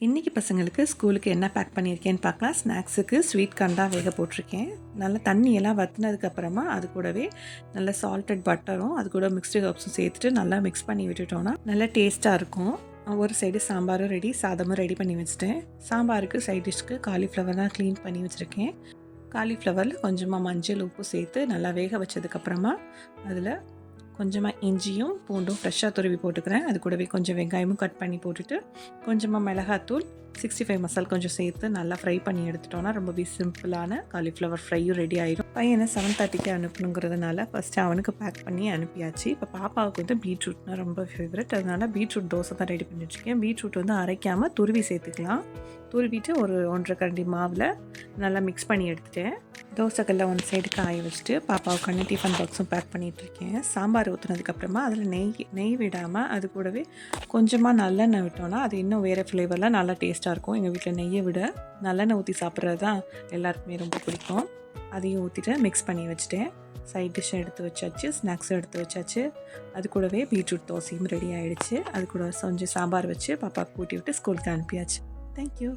இன்றைக்கி பசங்களுக்கு ஸ்கூலுக்கு என்ன பேக் பண்ணியிருக்கேன்னு பார்க்கலாம். ஸ்நாக்ஸுக்கு ஸ்வீட் கார்ன் தான் வேக போட்டிருக்கேன். நல்லா தண்ணியெல்லாம் வற்றினதுக்கப்புறமா அது கூடவே நல்ல சால்டட் பட்டரும் அது கூட மிக்ஸ்டு ஹர்ப்ஸும் சேர்த்துட்டு நல்லா மிக்ஸ் பண்ணி விட்டுட்டோன்னா நல்லா டேஸ்ட்டாக இருக்கும். ஒரு சைடு சாம்பாரும் ரெடி, சாதமும் ரெடி பண்ணி வச்சுட்டேன். சாம்பாருக்கு சைட் டிஷ்க்கு காலிஃப்ளவர் தான் க்ளீன் பண்ணி வச்சுருக்கேன். காலிஃப்ளவரில் கொஞ்சமாக மஞ்சள் உப்பு சேர்த்து நல்லா வேக வச்சதுக்கப்புறமா அதில் கொஞ்சமாக இஞ்சியும் பூண்டும் ஃப்ரெஷ்ஷாக துருவி போட்டுக்கிறேன். அது கூடவே கொஞ்சம் வெங்காயமும் கட் பண்ணி போட்டுட்டு கொஞ்சமாக மிளகாத்தூள் 65 மசால் கொஞ்சம் சேர்த்து நல்லா ஃப்ரை பண்ணி எடுத்துட்டோன்னா ரொம்பவே சிம்பிளான காலிஃப்ளவர் ஃப்ரையும் ரெடி ஆயிடும். பையனை 7:30க்கு அனுப்பணுங்கிறதுனால ஃபஸ்ட்டு அவனுக்கு பேக் பண்ணி அனுப்பியாச்சு. இப்போ பாப்பாவுக்கு வந்து பீட்ரூட்னா ரொம்ப ஃபேவரட், அதனால் பீட்ரூட் தோசை தான் ரெடி பண்ணி வச்சுருக்கேன். பீட்ரூட் வந்து அரைக்காமல் துருவி சேர்த்துக்கலாம். துருவிட்டு ஒரு 1.5 கரண்டி மாவில் நல்லா மிக்ஸ் பண்ணி எடுத்துட்டேன். தோசைக்கல்ல ஒன் சைடு காய வச்சுட்டு பாப்பாவுக்கான டிஃபன் பாக்ஸும் பேக் பண்ணிகிட்ருக்கேன். சாம்பார் ஊற்றுனதுக்கப்புறமா அதில் நெய் விடாமல் அது கூடவே கொஞ்சமாக நல்லெண்ணெய் விட்டோன்னா அது இன்னும் வேறு ஃப்ளேவரில் நல்லா டேஸ்ட்டாக இருக்கும். எங்கள் வீட்டில் நெய்யை விட நல்லெண்ணெய் ஊற்றி சாப்பிட்றது தான் எல்லாருக்குமே ரொம்ப பிடிக்கும். அதையும் ஊற்றிட்டு மிக்ஸ் பண்ணி வச்சுட்டேன். சைட் டிஷ் எடுத்து வச்சாச்சு, ஸ்நாக்ஸும் எடுத்து வச்சாச்சு. அது கூடவே பீட்ரூட் தோசையும் ரெடி ஆகிடுச்சு. அது கூட கொஞ்சம் சாம்பார் வச்சு பாப்பாவுக்கு ஊட்டி விட்டு ஸ்கூலுக்கு அனுப்பியாச்சு. தேங்க்யூ.